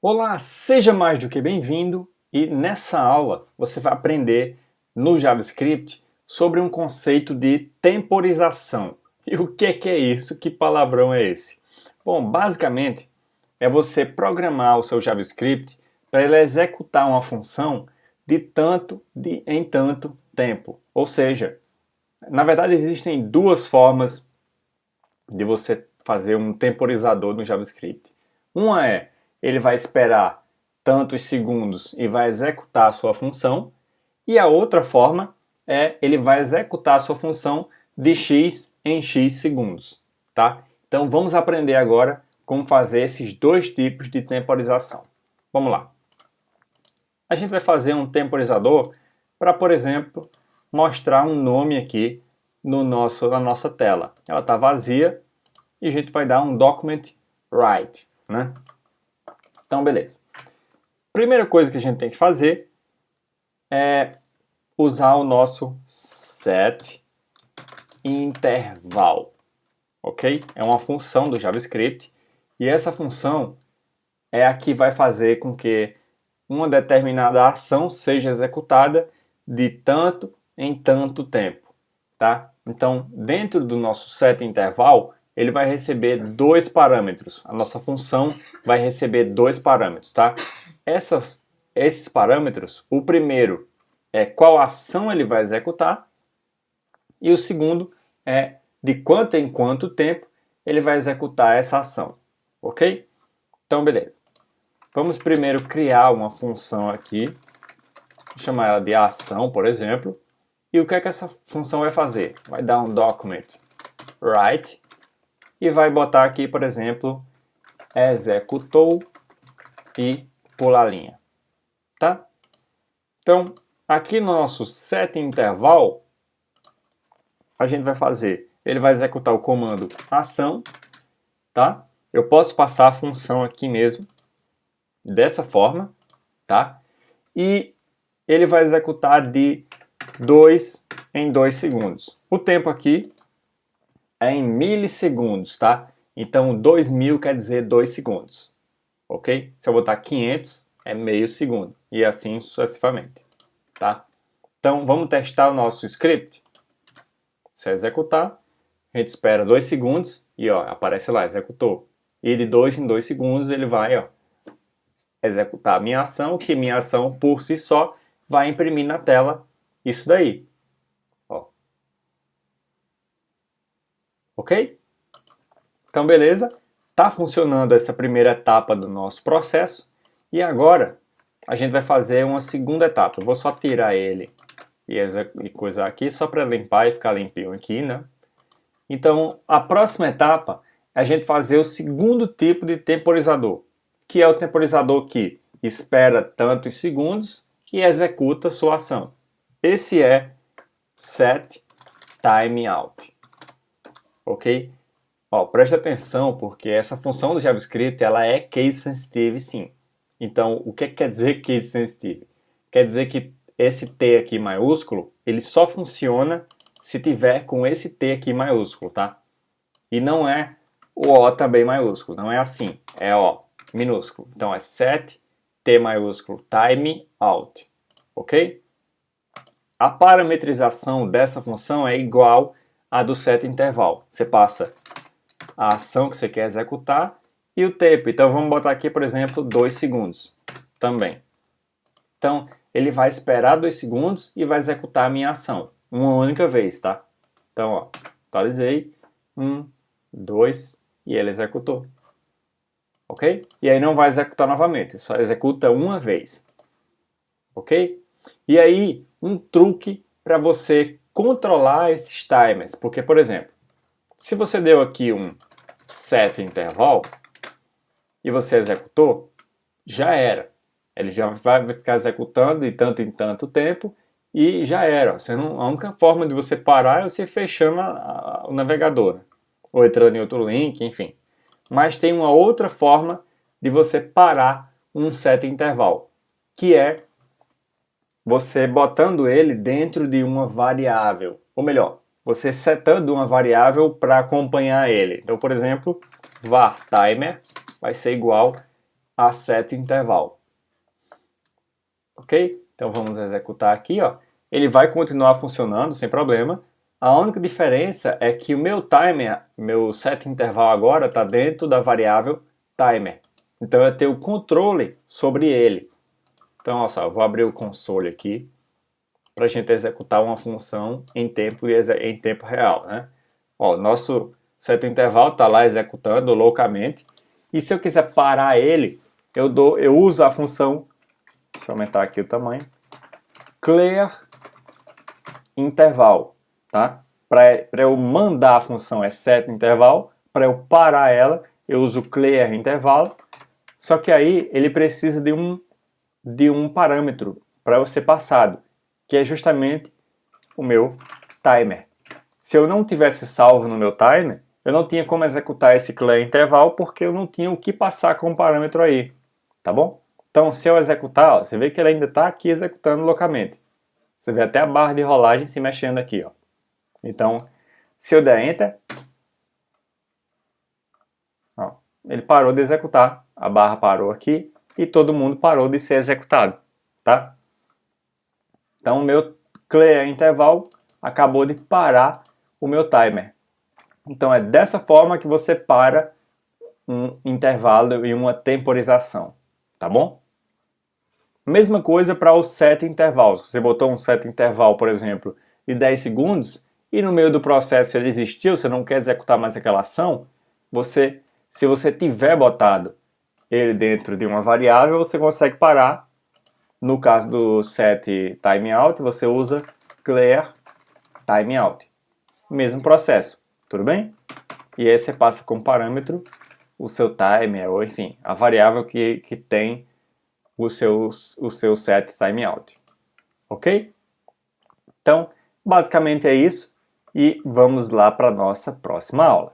Olá, seja mais do que bem-vindo e nessa aula você vai aprender no JavaScript sobre um conceito de temporização. E o que é isso? Que palavrão é esse? Bom, basicamente é você programar o seu JavaScript para ele executar uma função em tanto tempo. Ou seja, na verdade existem duas formas de você fazer um temporizador no JavaScript. Uma é, ele vai esperar tantos segundos e vai executar a sua função, e a outra forma é, ele vai executar a sua função de x em x segundos, tá? Então vamos aprender agora como fazer esses dois tipos de temporização. Vamos lá. A gente vai fazer um temporizador para, por exemplo, mostrar um nome aqui na nossa tela. Ela está vazia, e a gente vai dar um document write, né? Então, beleza. Primeira coisa que a gente tem que fazer é usar o nosso setInterval, ok? É uma função do JavaScript e essa função é a que vai fazer com que uma determinada ação seja executada de tanto em tanto tempo, tá? Então, dentro do nosso setInterval, ele vai receber dois parâmetros. A nossa função vai receber dois parâmetros, tá? Esses parâmetros, o primeiro é qual ação ele vai executar e o segundo é de quanto em quanto tempo ele vai executar essa ação, ok? Então, beleza. Vamos primeiro criar uma função aqui, vou chamar ela de ação, por exemplo, e o que é que essa função vai fazer? Vai dar um document write e vai botar aqui, por exemplo, executou e pular a linha, tá? Então, aqui no nosso setInterval, a gente vai fazer, ele vai executar o comando ação, tá? Eu posso passar a função aqui mesmo, dessa forma, tá? E ele vai executar de 2 em 2 segundos. O tempo aqui é em milissegundos, tá? Então 2000 quer dizer 2 segundos, ok? Se eu botar 500 é meio segundo e assim sucessivamente, tá? Então vamos testar o nosso script. Se executar, a gente espera 2 segundos e ó, aparece lá, executou. E de 2 em 2 segundos ele vai ó, executar a minha ação, que minha ação por si só vai imprimir na tela isso daí. Ó. Ok? Então, beleza? Tá funcionando essa primeira etapa do nosso processo. E agora, a gente vai fazer uma segunda etapa. Eu vou só tirar ele e coisar aqui, só para limpar e ficar limpinho aqui, né? Então, a próxima etapa é a gente fazer o segundo tipo de temporizador, que é o temporizador que espera tantos segundos e executa sua ação. Esse é setTimeout. Ok? Ó, preste atenção porque essa função do JavaScript ela é case sensitive sim. Então, o que quer dizer case sensitive? Quer dizer que esse T aqui maiúsculo, ele só funciona se tiver com esse T aqui maiúsculo, tá? E não é o O também maiúsculo, não é assim, é O minúsculo. Então é set T maiúsculo time out, ok? A parametrização dessa função é igual à do setInterval. Você passa a ação que você quer executar e o tempo. Então vamos botar aqui, por exemplo, 2 segundos também. Então ele vai esperar 2 segundos e vai executar a minha ação uma única vez, tá? Então, ó, atualizei, 1, 2 e ele executou. Ok? E aí não vai executar novamente, só executa uma vez. Ok? E aí, um truque para você controlar esses timers. Porque, por exemplo, se você deu aqui um setInterval e você executou, já era. Ele já vai ficar executando de tanto em tanto tempo e já era. A única forma de você parar é você fechando o navegador, né? Ou entrando em outro link, enfim. Mas tem uma outra forma de você parar um setInterval, que é você botando ele dentro de uma variável. Ou melhor, você setando uma variável para acompanhar ele. Então, por exemplo, var timer vai ser igual a setInterval. Ok? Então vamos executar aqui, ó. Ele vai continuar funcionando sem problema. A única diferença é que o meu timer, meu setInterval agora está dentro da variável timer. Então eu tenho o controle sobre ele. Então, olha só, eu vou abrir o console aqui para a gente executar uma função em tempo real, né? Ó, nosso setInterval está lá executando loucamente. E se eu quiser parar ele, eu uso a função, deixa eu aumentar aqui o tamanho, clear interval, tá? Para eu mandar a função é setInterval, para eu parar ela, eu uso clear intervalo. Só que aí ele precisa de um parâmetro para ser passado, que é justamente o meu timer. Se eu não tivesse salvo no meu timer, eu não tinha como executar esse clear interval porque eu não tinha o que passar como parâmetro aí, tá bom? Então, se eu executar, ó, você vê que ele ainda está aqui executando loucamente. Você vê até a barra de rolagem se mexendo aqui, ó. Então, se eu der Enter, ó, ele parou de executar, a barra parou aqui e todo mundo parou de ser executado, tá? Então, o meu clear interval acabou de parar o meu timer. Então, é dessa forma que você para um intervalo e uma temporização, tá bom? Mesma coisa para o setInterval. Se você botou um setInterval, por exemplo, de 10 segundos, e no meio do processo ele existiu, você não quer executar mais aquela ação, se você tiver botado ele dentro de uma variável, você consegue parar. No caso do setTimeout, você usa clear timeout. Mesmo processo, tudo bem? E aí você passa como parâmetro o seu timer, ou enfim, a variável que tem o seu setTimeout. Ok? Então, basicamente é isso. E vamos lá para a nossa próxima aula.